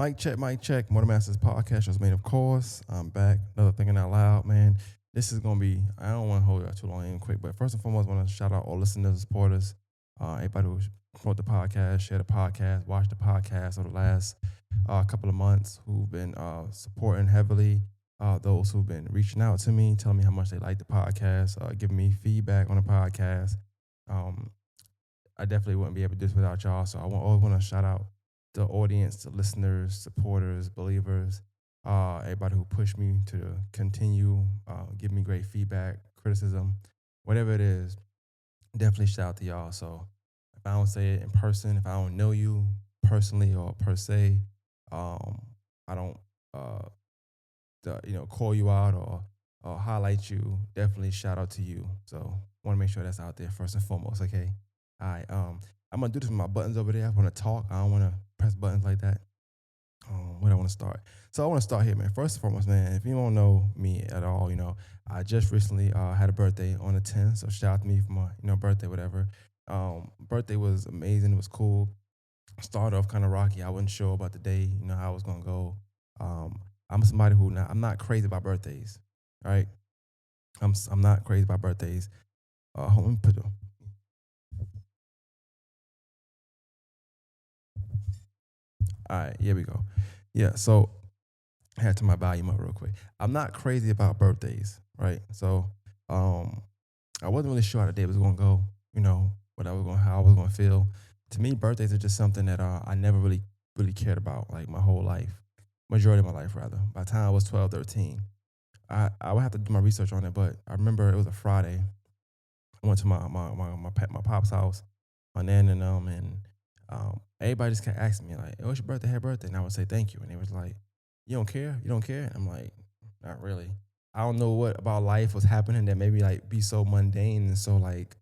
Mic check. Motor Masters podcast was made of course. I'm back. Another thinking out loud, man. This is gonna be. I don't want to hold you too long and quick, but first and foremost, I want to shout out all listeners, supporters, everybody who promote the podcast, share the podcast, watch the podcast over the last couple of months, who've been supporting heavily. Those who've been reaching out to me, telling me how much they like the podcast, giving me feedback on the podcast. Um, I definitely wouldn't be able to do this without y'all. So always want to shout out the audience, the listeners, supporters, believers, everybody who pushed me to continue, give me great feedback, criticism, whatever it is. Definitely shout out to y'all. So if I don't say it in person, if I don't know you personally or per se, I don't, uh, call you out or highlight you. Definitely shout out to you. So want to make sure that's out there first and foremost. Okay. All right. I'm gonna do this with my buttons over there. I want to talk. I don't want to press buttons like that. Where I want to start. So I want to start here, man. First and foremost, man, if you don't know me at all, I just recently had a birthday on the 10th. So shout out to me for my, birthday, whatever. Birthday was amazing. It was cool. Started off kind of rocky. I wasn't sure about the day, how it was gonna go. I'm somebody who I'm not crazy about birthdays. All right. I'm not crazy about birthdays. Hold on, put All right, here we go. Yeah, so I had to my volume up real quick. I'm not crazy about birthdays, right? So I wasn't really sure how the day was gonna go, what I was going how I was gonna feel. To me, birthdays are just something that I never really cared about, like my whole life. Majority of my life rather. By the time I was 12, 13. I would have to do my research on it, but I remember it was a Friday. I went to my pop's house, my nan and them, and everybody just kept asking me like, "Oh, it's your birthday, happy birthday," and I would say thank you, and they was like, "You don't care? You don't care?" And I'm like, "Not really." I don't know what about life was happening that made me like be so mundane and so like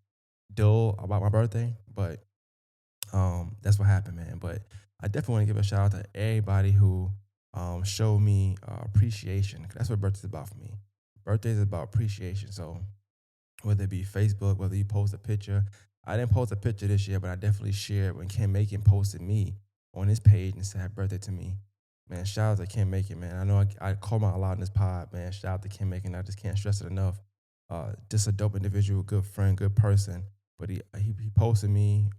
dull about my birthday, but that's what happened, man. But I definitely want to give a shout out to everybody who showed me appreciation. 'Cause that's what birthday's about for me. Birthday is about appreciation. So whether it be Facebook, whether you post a picture. I didn't post a picture this year, but I definitely shared when Ken Macon posted me on his page and said happy birthday to me. Man, shout out to Ken Macon, man. I know I call him out a lot in this pod, man. Shout out to Ken Macon. I just can't stress it enough. Just a dope individual, good friend, good person. But he posted me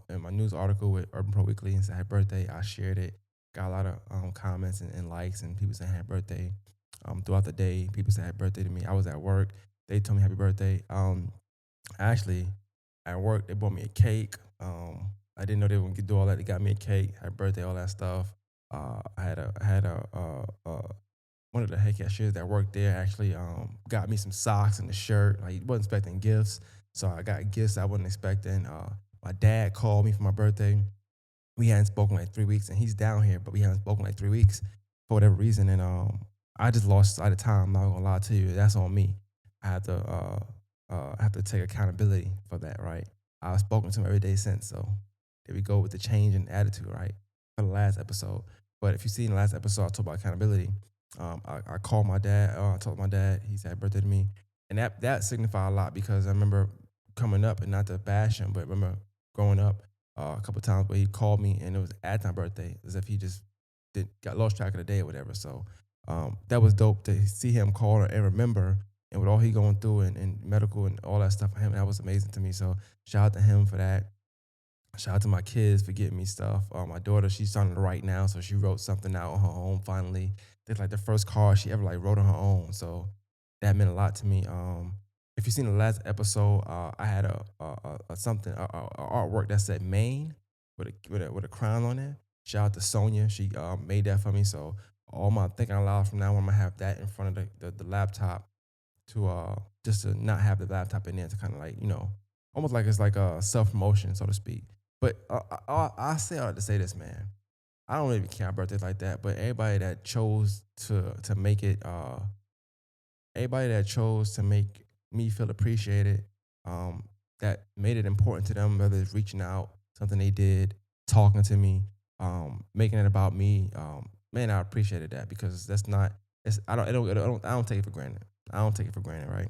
in my news article with Urban Pro Weekly and said happy birthday. I shared it. Got a lot of comments and likes and people saying happy birthday. Throughout the day, people said happy birthday to me. I was at work. They told me happy birthday. Actually, at work, they bought me a cake. I didn't know they were gonna do all that. They got me a cake, happy birthday, all that stuff. I had one of the head cashiers that worked there actually got me some socks and a shirt. Like he wasn't expecting gifts, so I got gifts I wasn't expecting. My dad called me for my birthday. We hadn't spoken like 3 weeks, and he's down here, but we haven't spoken like 3 weeks for whatever reason. And I just lost sight of time. I'm not gonna lie to you, that's on me. I have to take accountability for that, right? I've spoken to him every day since, so there we go with the change in attitude, right? For the last episode. But if you see in the last episode, I talked about accountability. I called my dad. I told my dad he said happy birthday to me, and that signified a lot because I remember coming up, and not to bash him, but remember growing up a couple of times where he called me and it was at my birthday, as if he just got lost track of the day or whatever. So that was dope to see him call and remember, and with all he going through and medical and all that stuff for him, that was amazing to me. So shout out to him for that. Shout out to my kids for getting me stuff. My daughter, she's starting to write now, so she wrote something out on her own finally. It's like the first card she ever like wrote on her own. So that meant a lot to me. If you've seen the last episode, I had a something a artwork that said Maine with a crown on it. Shout out to Sonia, she made that for me. So all my thinking aloud from now on, I'm gonna have that in front of the laptop to just to not have the laptop in there to kind of like almost like it's like a self promotion, so to speak. But I say all that to say this, man. I don't really care about birthdays like that, but everybody that chose to make it, everybody that chose to make me feel appreciated, that made it important to them, whether it's reaching out, something they did, talking to me, making it about me. Man, I appreciated that because that's not. It's, I don't take it for granted. I don't take it for granted, right?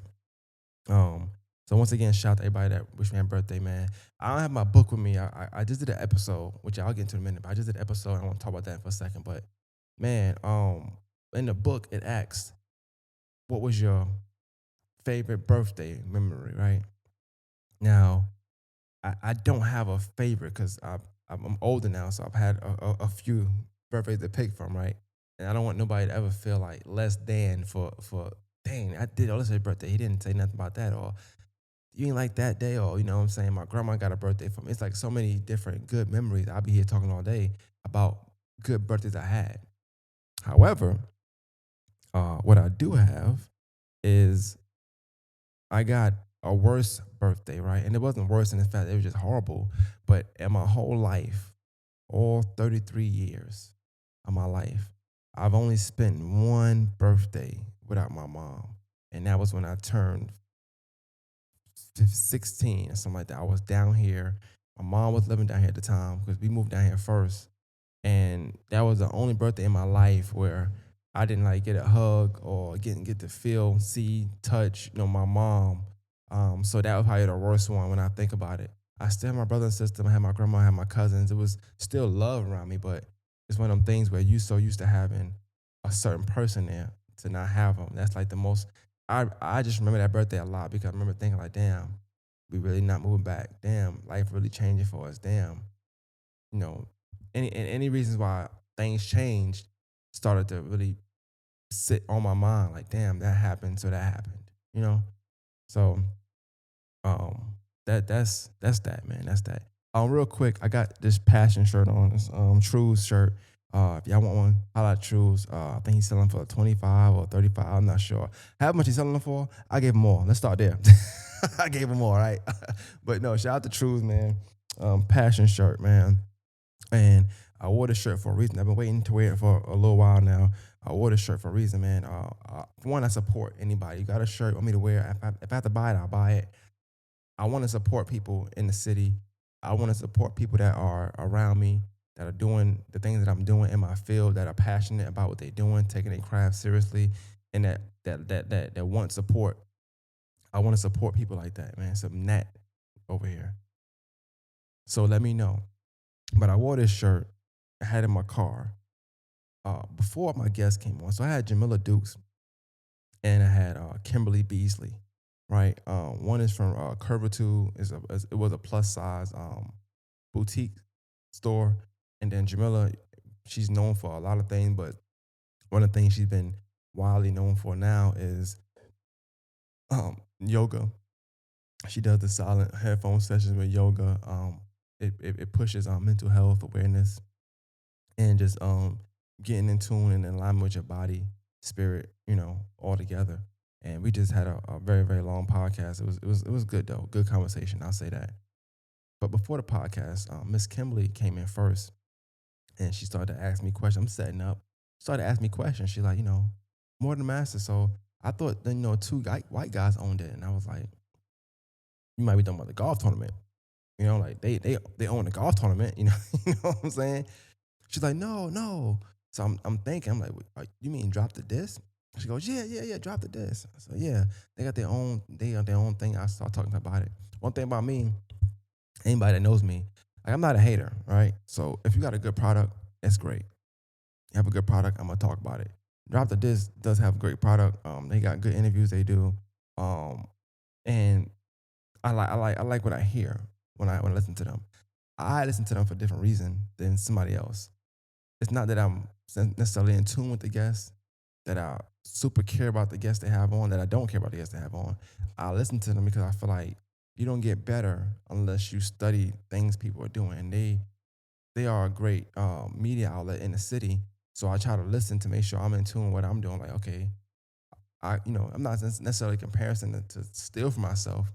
So once again, shout out to everybody that wished me happy birthday, man. I don't have my book with me. I just did an episode, which I'll get into in a minute, but I just did an episode. I want to talk about that for a second. But man, in the book it asks, what was your favorite birthday memory, right? Now, I don't have a favorite because I'm older now, so I've had a few birthdays to pick from, right? And I don't want nobody to ever feel like less than for dang, I did all this at his birthday. He didn't say nothing about that, or you ain't like that day, or you know what I'm saying? My grandma got a birthday from. It's like so many different good memories. I'll be here talking all day about good birthdays I had. However, what I do have is I got a worse birthday, right? And it wasn't worse in the fact it was just horrible. But in my whole life, all 33 years of my life, I've only spent one birthday without my mom. And that was when I turned 16 or something like that. I was down here. My mom was living down here at the time because we moved down here first. And that was the only birthday in my life where I didn't like get a hug or get to feel, see, touch, my mom. So that was probably the worst one when I think about it. I still had my brother and sister, I had my grandma, I had my cousins. It was still love around me, but it's one of them things where you so used to having a certain person there to not have them. That's like the most. I just remember that birthday a lot because I remember thinking like, damn, we really not moving back. Damn, life really changing for us. Damn, you know, any reasons why things changed started to really sit on my mind. Like, damn, that happened, so that happened. You know, so that's that, man. That's that. Real quick, I got this passion shirt on. This Trues shirt. If y'all want one, holla at Trues. I think he's selling for 25 or 35. I'm not sure. How much he's selling for? I gave him more. Let's start there. I gave him more, right? But no, shout out to Trues, man. Passion shirt, man. And I wore this shirt for a reason. I've been waiting to wear it for a little while now. I wore this shirt for a reason, man. For one, I support anybody. You got a shirt, want me to wear it. If I have to buy it, I'll buy it. I want to support people in the city. I want to support people that are around me, that are doing the things that I'm doing in my field, that are passionate about what they're doing, taking their craft seriously, and that want support. I want to support people like that, man. Some Nat over here. So let me know. But I wore this shirt. I had it in my car before my guest came on. So I had Jamila Dukes and I had Kimberly Beasley, right? One is from Curvitude. It was a plus size boutique store, and then Jamila, she's known for a lot of things, but one of the things she's been wildly known for now is yoga. She does the silent headphone sessions with yoga. It pushes mental health awareness and just getting in tune and in alignment with your body, spirit, all together. And we just had a very, very long podcast. It was good though, good conversation. I'll say that. But before the podcast, Miss Kimberly came in first, and she started to ask me questions. I'm setting up. Started to ask me questions. She's like, more than master. So I thought, two white guys owned it, and I was like, you might be talking about the golf tournament. Like they own the golf tournament. You know what I'm saying? She's like, no, no. So I'm thinking, I'm like, you mean drop the disc? She goes, yeah, drop the disc. So yeah, they got their own thing. I start talking about it. One thing about me, anybody that knows me, like I'm not a hater, right? So if you got a good product, it's great. You have a good product, I'm gonna talk about it. Drop the Disc does have a great product. They got good interviews they do. And I like what I hear when I listen to them. I listen to them for a different reason than somebody else. It's not that I'm necessarily in tune with the guests, that I super care about the guests they have on, that I don't care about the guests they have on. I listen to them because I feel like you don't get better unless you study things people are doing. And they are a great media outlet in the city. So I try to listen to make sure I'm in tune with what I'm doing. Like, okay, I'm not necessarily comparing to steal for myself,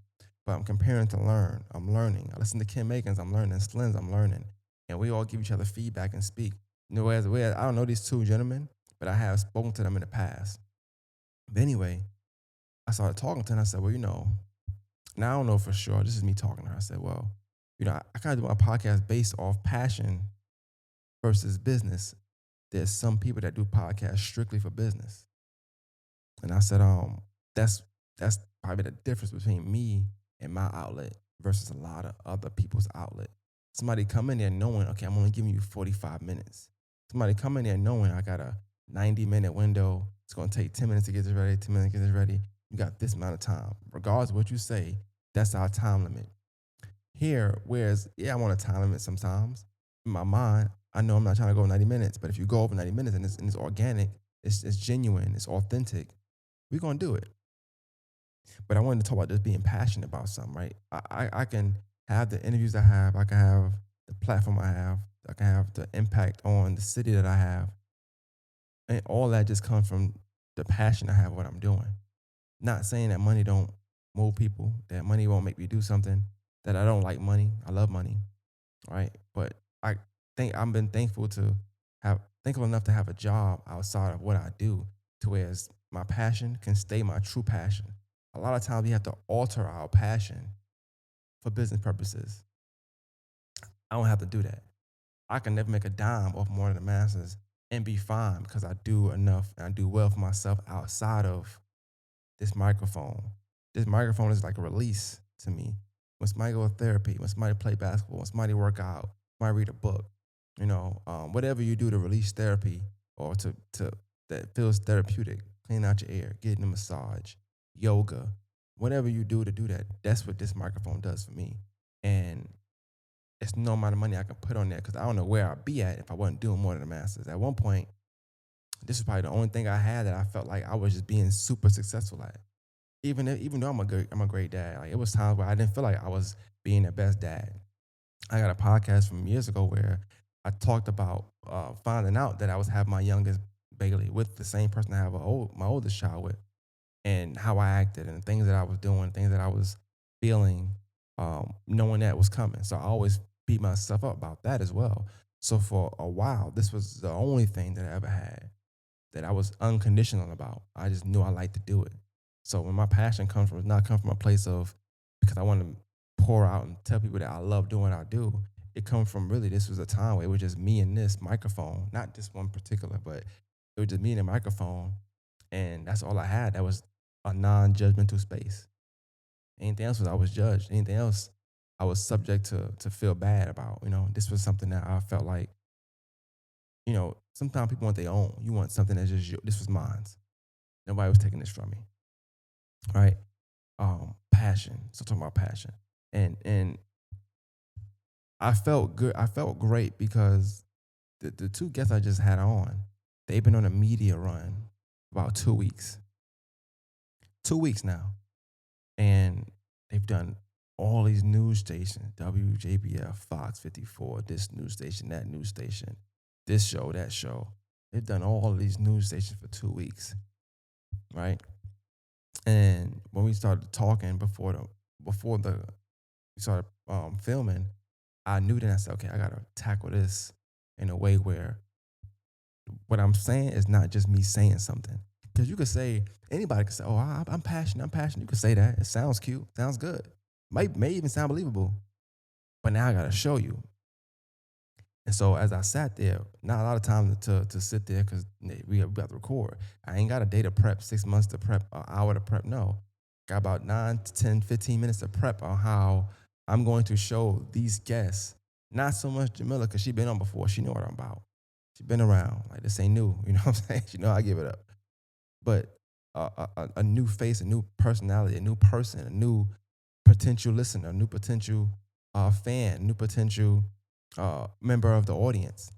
but I'm comparing to learn. I'm learning. I listen to Kim Makins, I'm learning. Slins, I'm learning. And we all give each other feedback and speak. Whereas I don't know these two gentlemen, but I have spoken to them in the past. But anyway, I started talking to them. I said, well, now I don't know for sure. This is me talking to her. I said, well, I kind of do my podcast based off passion versus business. There's some people that do podcasts strictly for business. And I said, that's probably the difference between me and my outlet versus a lot of other people's outlet. Somebody come in there knowing, okay, I'm only giving you 45 minutes. Somebody come in there knowing I got a 90-minute window. It's gonna take 10 minutes to get this ready, 10 minutes to get this ready. You got this amount of time. Regardless of what you say, that's our time limit. Here, whereas, yeah, I want a time limit sometimes. In my mind, I know I'm not trying to go 90 minutes, but if you go over 90 minutes and it's organic, it's genuine, it's authentic, we're gonna do it. But I wanted to talk about just being passionate about something, right? I can have the interviews I have, I can have the platform I have, I can have the impact on the city that I have. And all that just comes from the passion I have what I'm doing. Not saying that money don't move people, that money won't make me do something, that I don't like money. I love money, right? But I think I've been thankful enough to have a job outside of what I do to where my passion can stay my true passion. A lot of times we have to alter our passion for business purposes. I don't have to do that. I can never make a dime off more than the masses and be fine because I do enough and I do well for myself outside of this microphone. This microphone is like a release to me. When somebody go to therapy, when somebody play basketball, when somebody work out, when I read a book, whatever you do to release therapy or to that feels therapeutic, clean out your air, getting a massage, yoga, whatever you do to do that, that's what this microphone does for me. And it's no amount of money I can put on that because I don't know where I'd be at if I wasn't doing more than the masters. At one point, this was probably the only thing I had that I felt like I was just being super successful at. Even though I'm a great dad, like it was times where I didn't feel like I was being the best dad. I got a podcast from years ago where I talked about finding out that I was having my youngest Bailey with the same person I have my oldest child with, and how I acted and things that I was doing, things that I was feeling, knowing that was coming. So I always beat myself up about that as well. So for a while, this was the only thing that I ever had that I was unconditional about. I just knew I liked to do it. So when my passion comes from, it's not come from a place of because I want to pour out and tell people that I love doing what I do. It comes from really this was a time where it was just me and this microphone, not just one particular, but it was just me and a microphone, and that's all I had. That was a non-judgmental space. Anything else was I was judged. Anything else I was subject to feel bad about. This was something that I felt like, sometimes people want their own. You want something that's just you. This was mine. Nobody was taking this from me. Right? Passion. So talking about passion. And I felt good. I felt great because the two guests I just had on, they've been on a media run about 2 weeks. 2 weeks now. And they've done all these news stations, WJBF, Fox 54, this news station, that news station, this show, that show. They've done all of these news stations for 2 weeks, right? And when we started talking before we started filming, I knew then I said, okay, I gotta tackle this in a way where what I'm saying is not just me saying something. Because you could say, anybody could say, oh, I'm passionate, I'm passionate. You could say that. It sounds cute, sounds good. May even sound believable. But now I gotta show you. And so as I sat there, not a lot of time to sit there because we got to record. I ain't got a day to prep, 6 months to prep, an hour to prep. No. Got about 9 to 10, 15 minutes to prep on how I'm going to show these guests, not so much Jamila because she been on before. She know what I'm about. She been around. Like this ain't new. You know what I'm saying? She know I give it up. But a new face, a new personality, a new person, a new potential listener, a new potential fan, new potential member of the audience.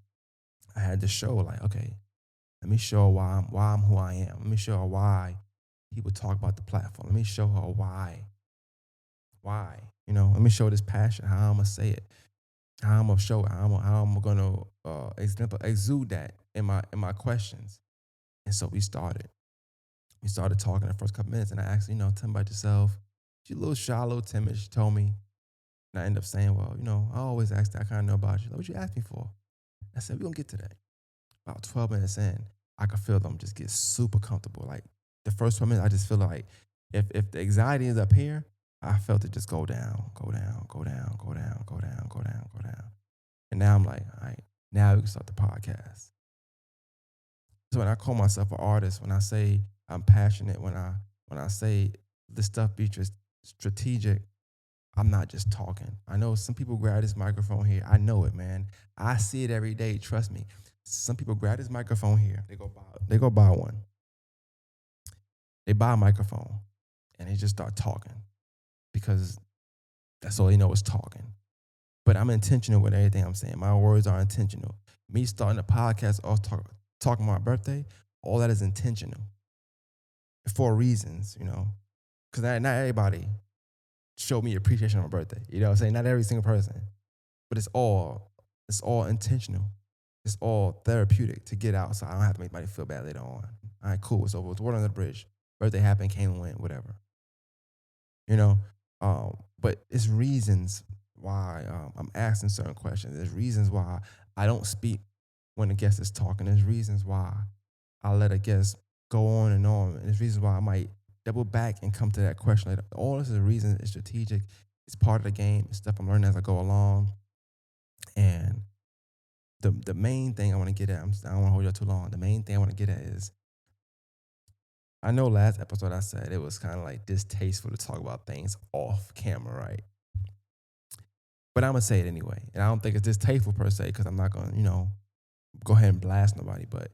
I had to show like, okay, let me show her why I'm who I am. Let me show her why he would talk about the platform. Let me show her why. Let me show this passion, how I'm gonna say it, how I'm gonna show it, how I'm gonna exude that in my questions. And so we started. We started talking the first couple minutes, and I asked, tell me about yourself. She's a little shy, a little timid. She told me, and I ended up saying, well, I always ask that. I kind of know about you. Like, what you ask me for? I said, we're going to get to that. About 12 minutes in, I could feel them just get super comfortable. Like, the first 12 minutes, I just feel like if the anxiety is up here, I felt it just go down, go down, go down, go down, go down, go down, go down. And now I'm like, all right, now we can start the podcast. So when I call myself an artist, when I say I'm passionate, when I say this stuff be strategic, I'm not just talking. I know some people grab this microphone here. I know it, man. I see it every day. Trust me. Some people grab this microphone here. They go buy one. They buy a microphone and they just start talking because that's all they know is talking. But I'm intentional with everything I'm saying. My words are intentional. Me starting a podcast or talking about my birthday, all that is intentional for reasons, because not everybody showed me appreciation on my birthday. You know what I'm saying? Not every single person, but it's all intentional. It's all therapeutic to get out so I don't have to make anybody feel bad later on. All right, cool. It's over. It's water under the bridge. Birthday happened, came and went, whatever. You know, but it's reasons why I'm asking certain questions. There's reasons why I don't speak when a guest is talking. There's reasons why I let a guest go on and on. And there's reasons why I might double back and come to that question later. All this is a reason. It's strategic. It's part of the game. It's stuff I'm learning as I go along. And the main thing I want to get at, I don't want to hold you up too long. The main thing I want to get at is, I know last episode I said it was kind of like distasteful to talk about things off camera, right? But I'm going to say it anyway. And I don't think it's distasteful per se because I'm not going to, go ahead and blast nobody. But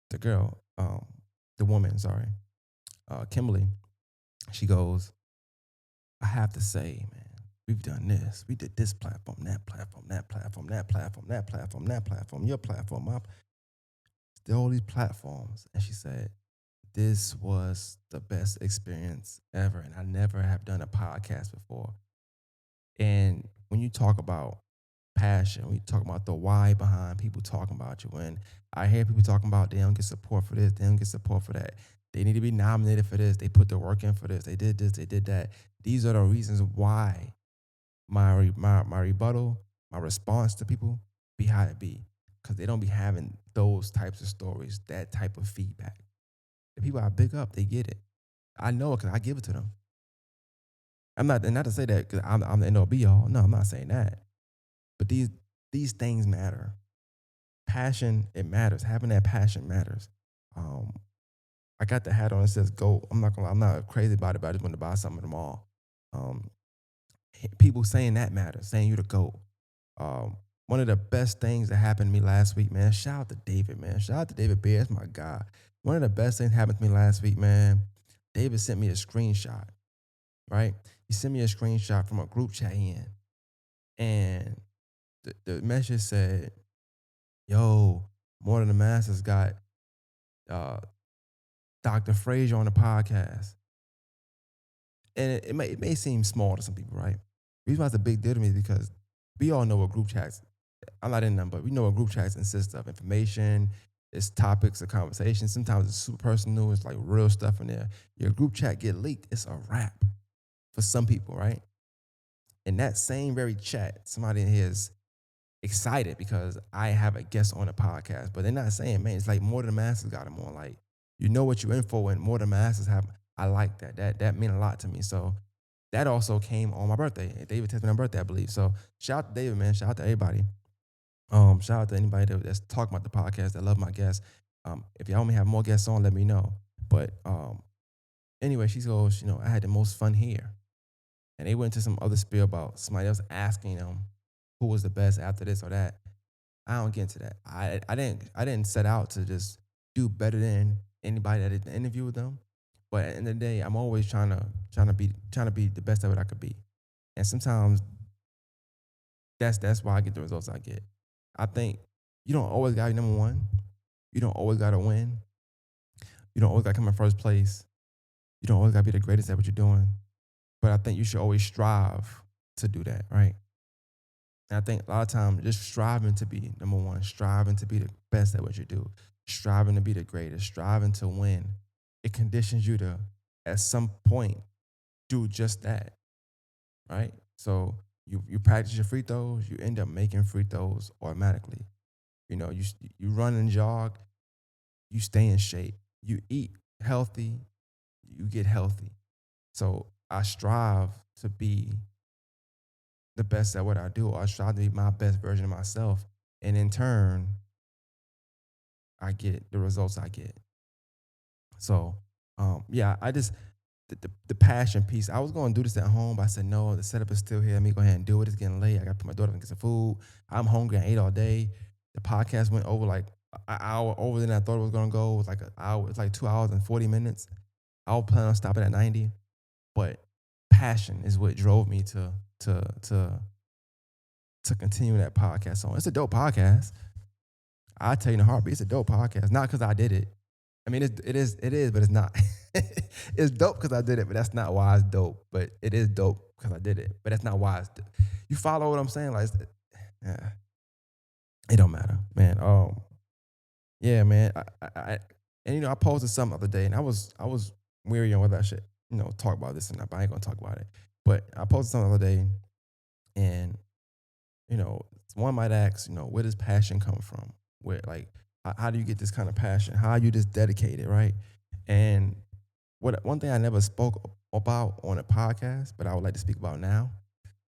the woman, Kimberly, she goes, I have to say, man, we've done this. We did this platform, that platform, that platform, that platform, that platform, that platform, your platform, all these platforms. And she said, this was the best experience ever. And I never have done a podcast before. And when you talk about passion, when you talk about the why behind people talking about you, when I hear people talking about they don't get support for this, they don't get support for that, they need to be nominated for this, they put their work in for this, they did this, they did that. These are the reasons why my rebuttal, my response to people be how it be. Because they don't be having those types of stories, that type of feedback. The people I big up, they get it. I know it because I give it to them. I'm not, and not to say that because I'm the end all be all. No, I'm not saying that. But these things matter. Passion, it matters. Having that passion matters. I got the hat on that says "Go." I'm not crazy about it, but I just want to buy something at the mall. People saying that matters, saying you the GOAT. One of the best things that happened to me last week, man. Shout out to David, man. Shout out to David Beard. That's my guy. One of the best things happened to me last week, man. David sent me a screenshot, right? He sent me a screenshot from a group chat he in. And the message said, yo, More Than the Masters got Dr. Frazier on the podcast. And it may seem small to some people, right? The reason why it's a big deal to me is because we all know what group chats, I'm not in them, but we know what group chats consist of. Information, it's topics of conversation. Sometimes it's super personal. It's like real stuff in there. Your group chat get leaked, it's a wrap for some people, right? In that same very chat, somebody in here is excited because I have a guest on the podcast, but they're not saying, man, it's like More Than the Masters got him on. Like, you know what you're in for when More Than the Masters have. I like that. That meant a lot to me. So that also came on my birthday. David texted me on my birthday, I believe. So shout out to David, man. Shout out to everybody. Shout out to anybody that's talking about the podcast, that love my guests. If y'all want me to have more guests on, let me know. But anyway, she goes, I had the most fun here. And they went to some other spiel about somebody else asking them who was the best after this or that. I don't get into that. I didn't set out to just do better than anybody that did the interview with them. But at the end of the day, I'm always trying to be the best of what I could be. And sometimes that's why I get the results I get. I think you don't always gotta be number one. You don't always gotta win. You don't always gotta come in first place. You don't always gotta be the greatest at what you're doing. But I think you should always strive to do that, right? And I think a lot of times just striving to be number one, striving to be the best at what you do, striving to be the greatest, striving to win, it conditions you to, at some point, do just that, right? So you practice your free throws, you end up making free throws automatically. You run and jog, you stay in shape. You eat healthy, you get healthy. So I strive to be the best at what I do. I strive to be my best version of myself. And in turn, I get the results I get. So, I just, the passion piece, I was going to do this at home, but I said, no, the setup is still here. Let me go ahead and do it. It's getting late. I got to put my daughter and get some food. I'm hungry. I ate all day. The podcast went over like an hour over than I thought it was gonna go. It was like an hour. It's like 2 hours and 40 minutes. I was planning on stopping at 90, but passion is what drove me to to to continue that podcast on. It's a dope podcast. I tell you in a heartbeat, it's a dope podcast. Not because I did it. I mean, it is, but it's not. It's dope because I did it, but that's not why it's dope. But it is dope because I did it, but that's not why it's. You follow what I'm saying? Like, yeah, it don't matter, man. Yeah, man. And I posted something the other day, and I was weary on whether I should talk about this or not. But I ain't gonna talk about it. But I posted something the other day, and you know, one might ask, where does passion come from? Where, like, how do you get this kind of passion? How are you this dedicated, right? And one thing I never spoke about on a podcast, but I would like to speak about now,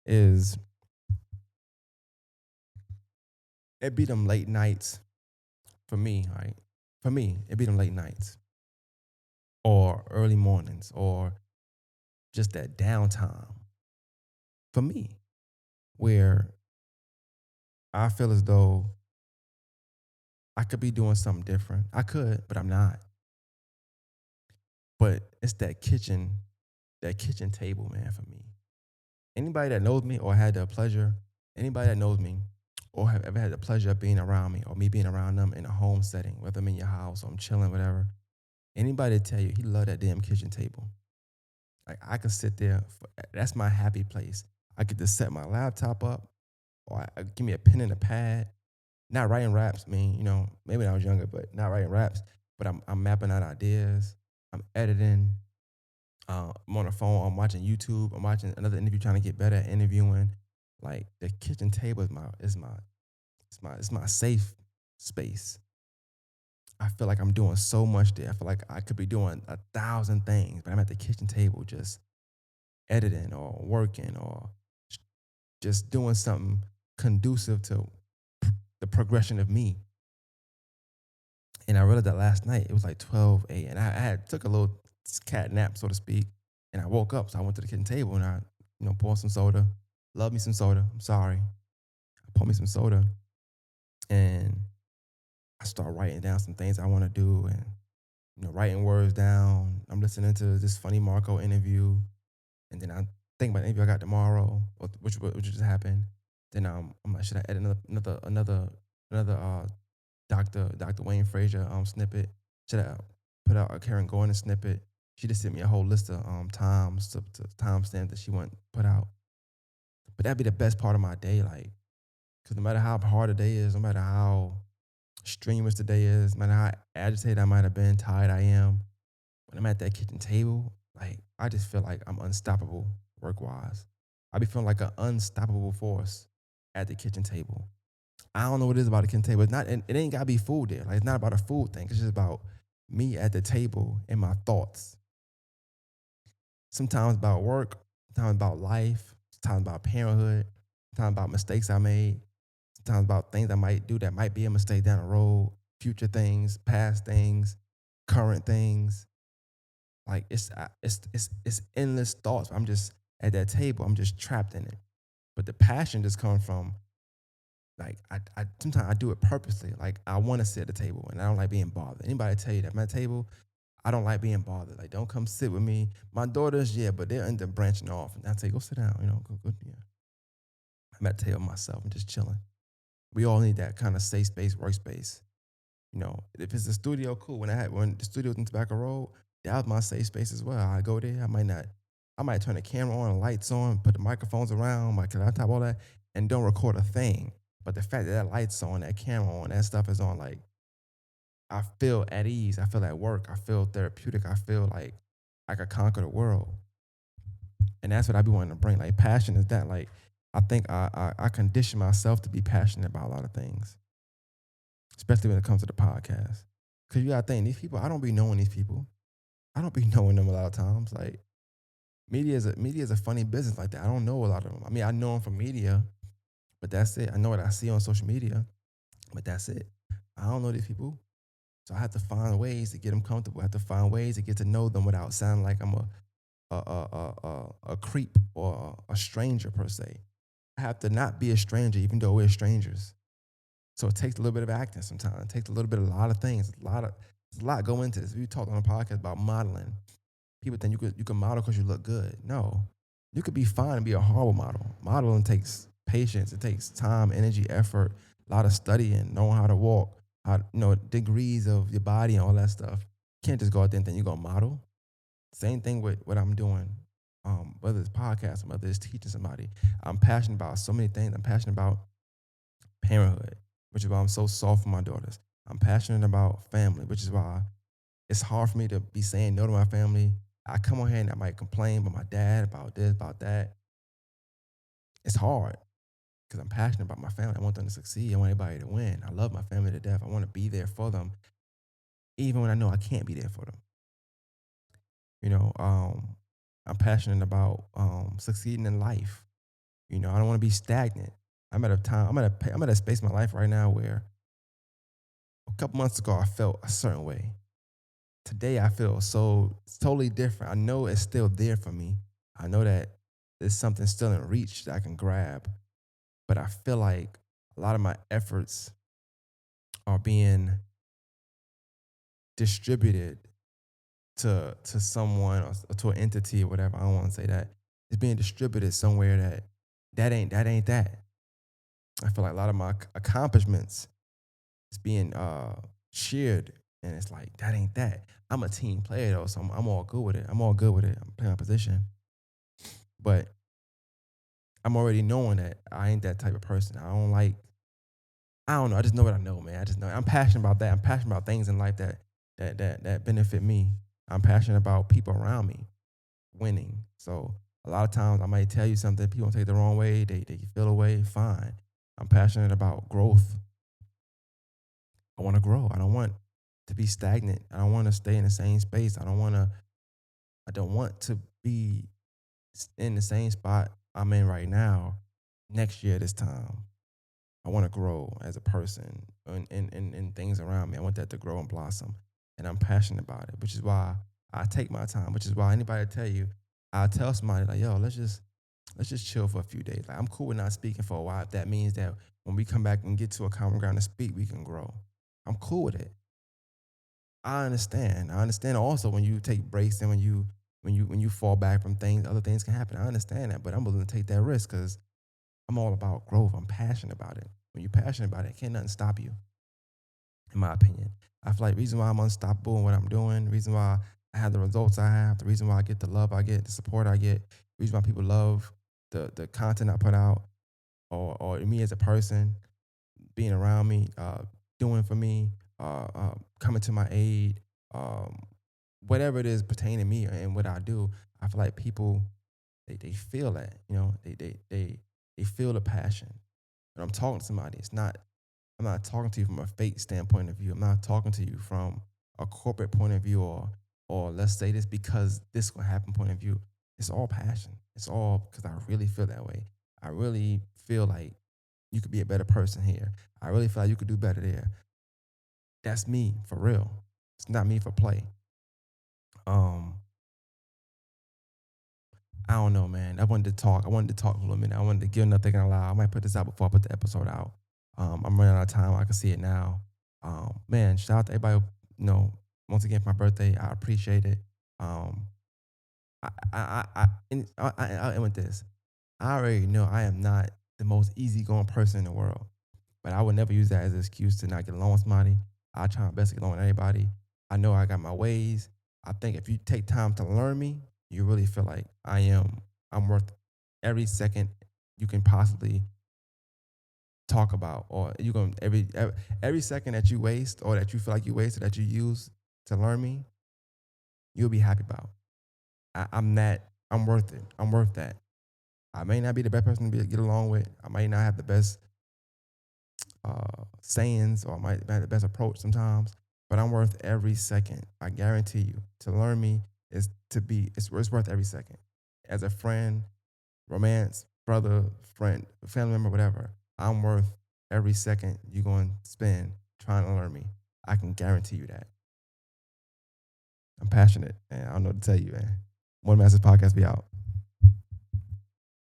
is it be them late nights for me, right? For me, it be them late nights or early mornings or just that downtime for me, where I feel as though I could be doing something different. I could, but I'm not. But it's that kitchen table, man, for me. Anybody that knows me or had the pleasure, anybody that knows me or have ever had the pleasure of being around me or me being around them in a home setting, whether I'm in your house or I'm chilling, whatever, anybody tell you he love that damn kitchen table. Like I could sit there, that's my happy place. I get to set my laptop up or give me a pen and a pad. Not writing raps, I mean, maybe when I was younger, but not writing raps. But I'm mapping out ideas. I'm editing. I'm on the phone. I'm watching YouTube. I'm watching another interview, trying to get better at interviewing. Like the kitchen table is my safe space. I feel like I'm doing so much there. I feel like I could be doing 1,000 things, but I'm at the kitchen table just editing or working or just doing something conducive to the progression of me. And I realized that last night. It was like 12 a.m. And I had took a little cat nap, so to speak. And I woke up, so I went to the kitchen table and I, poured some soda. Love me some soda. I'm sorry. I poured me some soda and I start writing down some things I want to do and, writing words down. I'm listening to this funny Marco interview. And then I think about the interview I got tomorrow, which just happened. Then I'm like, should I edit another Dr. Wayne Frazier snippet? Should I put out a Karen Gordon snippet? She just sent me a whole list of times to timestamp that she want put out. But that'd be the best part of my day, like, because no matter how hard the day is, no matter how strenuous the day is, no matter how agitated I might have been, tired I am, when I'm at that kitchen table, like I just feel like I'm unstoppable work wise. I be feeling like an unstoppable force at the kitchen table. I don't know what it is about the kitchen table. It's not. It ain't gotta be food there. Like it's not about a food thing. It's just about me at the table and my thoughts. Sometimes about work. Sometimes about life. Sometimes about parenthood. Sometimes about mistakes I made. Sometimes about things I might do that might be a mistake down the road. Future things, past things, current things. Like it's endless thoughts. I'm just at that table. I'm just trapped in it. But the passion just comes from, like, I sometimes I do it purposely. Like I want to sit at the table and I don't like being bothered. Anybody tell you that at my table, I don't like being bothered. Like don't come sit with me. My daughters, yeah, but they're end up branching off. And I say, go sit down, go, yeah. I'm at the table myself and just chilling. We all need that kind of safe space, workspace. If it's a studio, cool. When the studio's in Tobacco Road, that was my safe space as well. I go there. I might turn the camera on, the lights on, put the microphones around, my laptop, all that, and don't record a thing. But the fact that that light's on, that camera on, that stuff is on, like, I feel at ease. I feel at work. I feel therapeutic. I feel like I could conquer the world. And that's what I be wanting to bring. Like, passion is that. Like, I think I condition myself to be passionate about a lot of things, especially when it comes to the podcast. Because you got to think, these people, I don't be knowing these people. I don't be knowing them a lot of times. Like, media is a funny business like that. I don't know a lot of them. I mean, I know them from media, but that's it. I know what I see on social media, but that's it. I don't know these people. So I have to find ways to get them comfortable. I have to find ways to get to know them without sounding like I'm a creep or a stranger per se. I have to not be a stranger, even though we're strangers. So it takes a little bit of acting sometimes. It takes a little bit of a lot of things. There's a lot go into this. We talked on a podcast about modeling. People think you can model because you look good. No, you could be fine and be a horrible model. Modeling takes patience. It takes time, energy, effort, a lot of studying, knowing how to walk, degrees of your body and all that stuff. You can't just go out there and think you're gonna model. Same thing with what I'm doing. Whether it's podcasting, whether it's teaching somebody, I'm passionate about so many things. I'm passionate about parenthood, which is why I'm so soft for my daughters. I'm passionate about family, which is why it's hard for me to be saying no to my family. I come on here and I might complain about my dad, about this, about that. It's hard because I'm passionate about my family. I want them to succeed. I want everybody to win. I love my family to death. I want to be there for them, even when I know I can't be there for them. You know, I'm passionate about succeeding in life. I don't want to be stagnant. I'm at a time. I'm at a space in my life right now where a couple months ago I felt a certain way. Today I feel so it's totally different. I know it's still there for me. I know that there's something still in reach that I can grab, but I feel like a lot of my efforts are being distributed to someone or to an entity or whatever. I don't want to say that. It's being distributed somewhere that ain't that. I feel like a lot of my accomplishments is being shared, and it's like that ain't that. I'm a team player though, so I'm all good with it. I'm all good with it. I'm playing my position, but I'm already knowing that I ain't that type of person. I don't know. I just know what I know, man. I just know. I'm passionate about that. I'm passionate about things in life that benefit me. I'm passionate about people around me winning. So a lot of times I might tell you something, people take it the wrong way, they feel away, fine. I'm passionate about growth. I want to grow. I don't want to be stagnant. I don't want to stay in the same space. I don't want to be in the same spot I'm in right now next year this time. I want to grow as a person and things around me. I want that to grow and blossom. And I'm passionate about it, which is why I take my time, which is why anybody tell you, I'll tell somebody like, yo, let's just chill for a few days. Like I'm cool with not speaking for a while. If that means that when we come back and get to a common ground to speak, we can grow. I'm cool with it. I understand. I understand also when you take breaks and when you fall back from things, other things can happen. I understand that, but I'm willing to take that risk because I'm all about growth. I'm passionate about it. When you're passionate about it, can't nothing stop you, in my opinion. I feel like the reason why I'm unstoppable in what I'm doing, the reason why I have the results I have, the reason why I get the love I get, the support I get, the reason why people love the content I put out, or me as a person, being around me, doing for me, coming to my aid, um, whatever it is pertaining to me and what I do. I feel like people they feel that, they feel the passion. When I'm talking to somebody, I'm not talking to you from a fake standpoint of view. I'm not talking to you from a corporate point of view or let's say this because this will happen point of view. It's all passion. It's all because I really feel that way. I really feel like you could be a better person here. I really feel like you could do better there. That's me for real. It's not me for play. Um, I don't know, man. I wanted to talk for a little minute. I wanted to give another thing aloud. I might put this out before I put the episode out. I'm running out of time. I can see it now. Man, shout out to everybody. Once again for my birthday, I appreciate it. Um, I end with this. I already know I am not the most easygoing person in the world, but I would never use that as an excuse to not get along with somebody. I try my best to get along with everybody. I know I got my ways. I think if you take time to learn me, you really feel like I'm worth every second you can possibly talk about, or you going every second that you waste or that you feel like you wasted that you use to learn me, you'll be happy about. I'm worth it. I'm worth that. I may not be the best person to get along with. I might not have the best sayings, or I might not have the best approach sometimes, but I'm worth every second. I guarantee you. To learn me it's worth every second. As a friend, romance, brother, friend, family member, whatever, I'm worth every second you're going to spend trying to learn me. I can guarantee you that. I'm passionate, and I don't know what to tell you, man. One Masters Podcast be out.